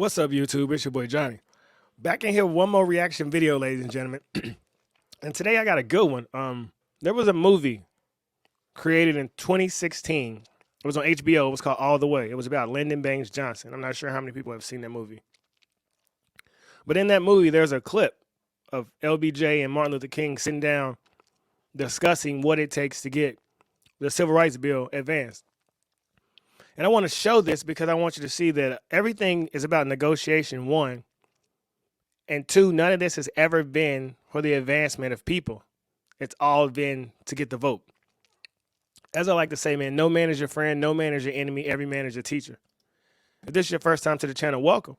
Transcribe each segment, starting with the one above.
What's up, YouTube? It's your boy Johnny. Back in here with one more reaction video, ladies and gentlemen. And today I got a good one. There was a movie created in 2016. It was on HBO. It was called All the Way. It was about Lyndon B. Johnson. I'm not sure how many people have seen that movie. But in that movie, there's a clip of LBJ and Martin Luther King sitting down discussing what it takes to get the Civil Rights Bill advanced. And I want to show this because I want you to see that everything is about negotiation, one. And two, none of this has ever been for the advancement of people. It's all been to get the vote. As I like to say, man, no man is your friend, no man is your enemy, every man is your teacher. If this is your first time to the channel, welcome.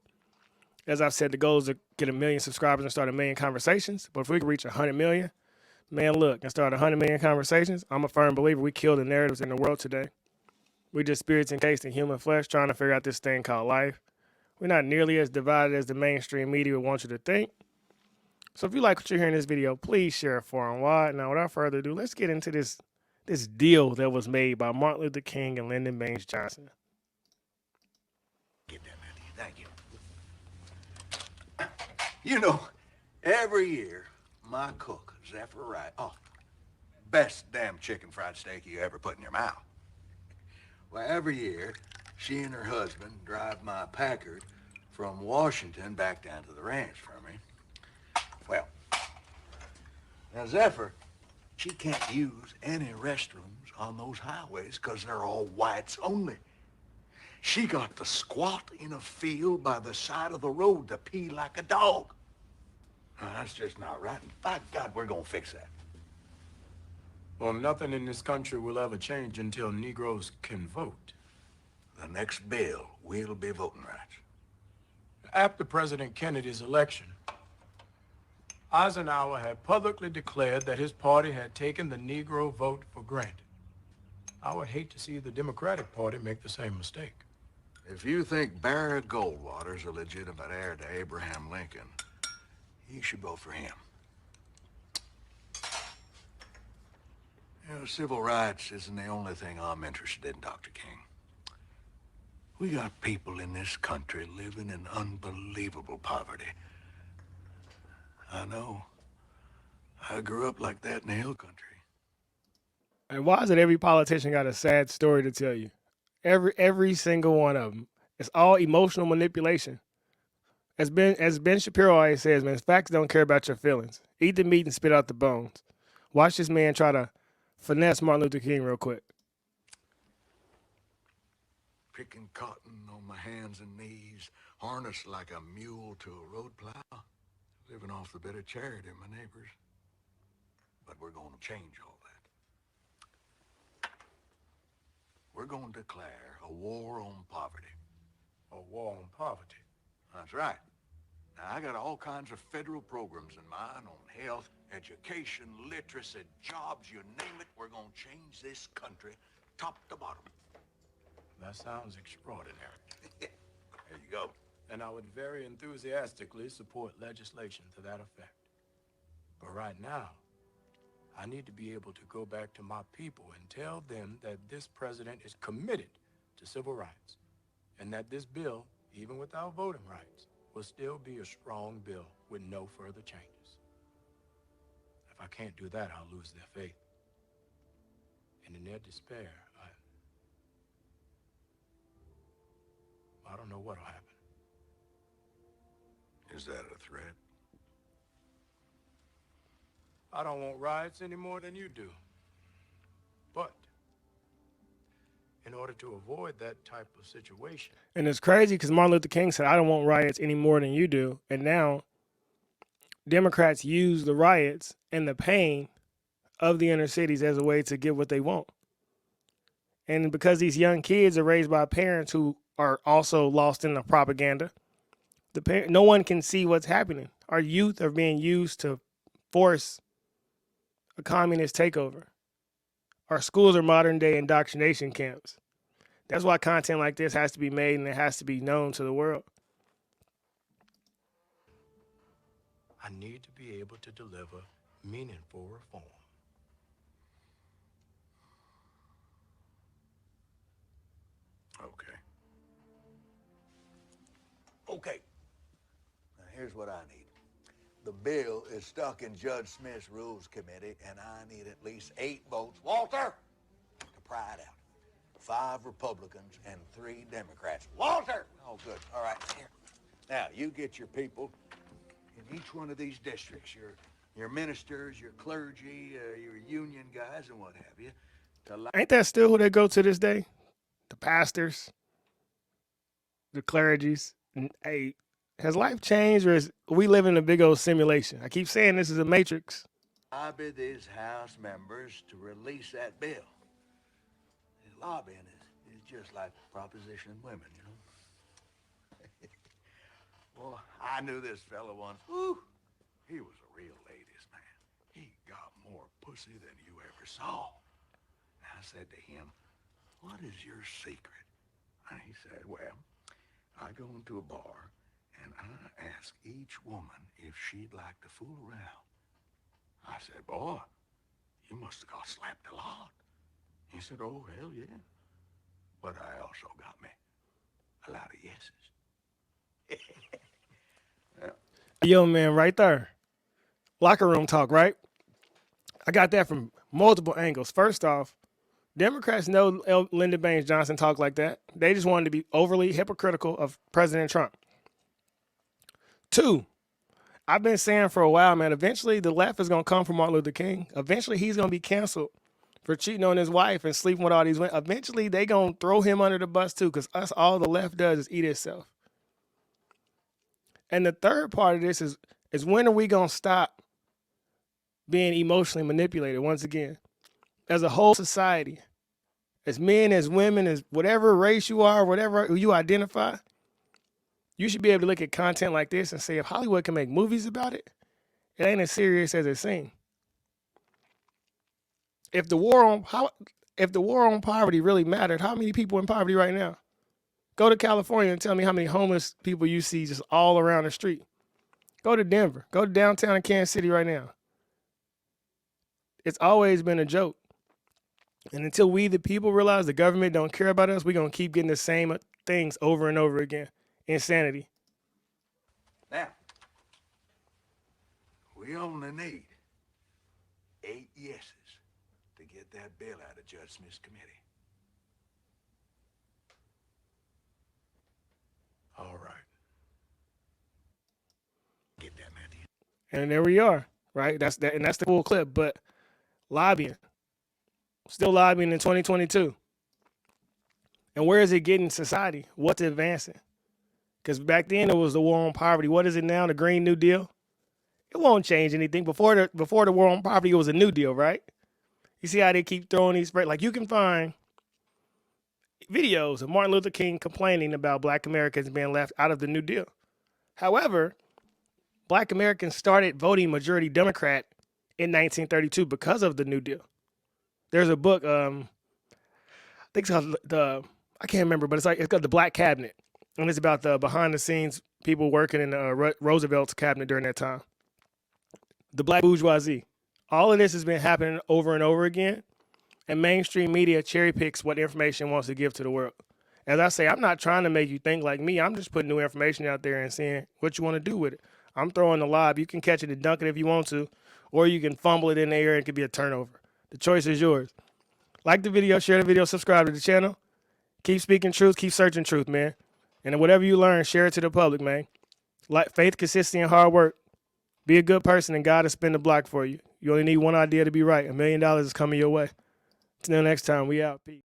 As I've said, the goal is to get 1 million subscribers and start 1 million conversations. But if we can reach 100 million, man, look, and start 100 million conversations, I'm a firm believer we kill the narratives in the world today. We're just spirits encased in human flesh trying to figure out this thing called life. We're not nearly as divided as the mainstream media would want you to think. So if you like what you hear in this video, please share it far and wide. Now, without further ado, let's get into this deal that was made by Martin Luther King and Lyndon B. Johnson. Get that, Matthew. Thank you. You know, every year, my cook, Zephyr Wright, best damn chicken fried steak you ever put in your mouth. Well, every year, she and her husband drive my Packard from Washington back down to the ranch for me. Well, now Zephyr, she can't use any restrooms on those highways because they're all whites only. She got to squat in a field by the side of the road to pee like a dog. Now, that's just not right. And by God, we're gonna fix that. Well, nothing in this country will ever change until Negroes can vote. The next bill will be voting rights. After President Kennedy's election, Eisenhower had publicly declared that his party had taken the Negro vote for granted. I would hate to see the Democratic Party make the same mistake. If you think Barry Goldwater's a legitimate heir to Abraham Lincoln, you should vote for him. You know, civil rights isn't the only thing I'm interested in, Dr. King. We got people in this country living in unbelievable poverty. I know. I grew up like that in the hill country. And why is it every politician got a sad story to tell you? Every single one of them. It's all emotional manipulation. As Ben Shapiro always says, man, facts don't care about your feelings. Eat the meat and spit out the bones. Watch this man try to finesse Martin Luther King real quick. Picking cotton on my hands and knees, harnessed like a mule to a road plow, living off the bit of charity of my neighbors. But we're going to change all that. We're going to declare a war on poverty. A war on poverty. That's right. Now, I got all kinds of federal programs in mind on health, education, literacy, jobs, you name it. We're going to change this country top to bottom. That sounds extraordinary. There you go. And I would very enthusiastically support legislation to that effect. But right now, I need to be able to go back to my people and tell them that this president is committed to civil rights, and that this bill, even without voting rights, will still be a strong bill with no further changes. If I can't do that, I'll lose their faith. And in their despair, I don't know what'll happen. Is that a threat? I don't want riots any more than you do. But in order to avoid that type of situation. And it's crazy because Martin Luther King said, I don't want riots any more than you do. And now Democrats use the riots and the pain of the inner cities as a way to get what they want. And because these young kids are raised by parents who are also lost in the propaganda, no one can see what's happening. Our youth are being used to force a communist takeover. Our schools are modern day indoctrination camps. That's why content like this has to be made and it has to be known to the world. I need to be able to deliver meaningful reform. Okay. Okay. Here's what I need. The bill is stuck in Judge Smith's Rules Committee, and I need at least 8 votes, Walter, to pry it out. 5 Republicans and 3 Democrats. Walter! Oh, good. All right, here. Now, you get your people in each one of these districts, your ministers, your clergy, your union guys, and what have you. Ain't that still who they go to this day? The pastors, the clergies. Hey, has life changed, or is we live in a big old simulation? I keep saying this is a matrix. I bid these House members to release that bill. Lobbying is just like propositioning women, you know? Well, I knew this fella once. Whew, he was a real ladies' man. He got more pussy than you ever saw. And I said to him, what is your secret? And he said, well, I go into a bar and I ask each woman if she'd like to fool around. I said, boy, you must have got slapped a lot. He said, oh, hell yeah. But I also got me a lot of yeses. Yo, man, right there. Locker room talk, right? I got that from multiple angles. First off, Democrats know Lyndon B. Johnson talk like that. They just wanted to be overly hypocritical of President Trump. 2, I've been saying for a while, man, eventually the left is going to come for Martin Luther King. Eventually he's going to be canceled for cheating on his wife and sleeping with all these women. Eventually they going to throw him under the bus too, because us, all the left does is eat itself. And the third part of this is when are we going to stop being emotionally manipulated once again? As a whole society, as men, as women, as whatever race you are, whatever you identify, you should be able to look at content like this and say, if Hollywood can make movies about it, it ain't as serious as it seems. If the war on poverty really mattered, how many people in poverty right now? Go to California and tell me how many homeless people you see just all around the street. Go to Denver. Go to downtown in Kansas City right now. It's always been a joke. And until we, the people, realize the government don't care about us, we're going to keep getting the same things over and over again. Insanity. Now, we only need 8 yeses to get that bill out of Judge Smith's committee. All right. Get that, Matthew. And there we are, right? That's the full clip. But lobbying, still lobbying in 2022. And where is it getting society? What's advancing? Because back then it was the war on poverty. What is it now? The Green New Deal? It won't change anything. Before the war on poverty, it was a New Deal, right? You see how they keep throwing these, like you can find videos of Martin Luther King complaining about Black Americans being left out of the New Deal. However, Black Americans started voting majority Democrat in 1932 because of the New Deal. There's a book, I think it's called I can't remember, but it's called The Black Cabinet. And it's about the behind the scenes people working in Roosevelt's cabinet during that time. The black bourgeoisie. All of this has been happening over and over again. And mainstream media cherry picks what information it wants to give to the world. As I say, I'm not trying to make you think like me. I'm just putting new information out there and seeing what you want to do with it. I'm throwing the lob. You can catch it and dunk it if you want to, or you can fumble it in the air and it could be a turnover. The choice is yours. Like the video, share the video, subscribe to the channel. Keep speaking truth, keep searching truth, man. And whatever you learn, share it to the public, man. Like faith, consistency, and hard work. Be a good person and God will spin the block for you. You only need one idea to be right. $1 million is coming your way. Until next time, we out. Peace.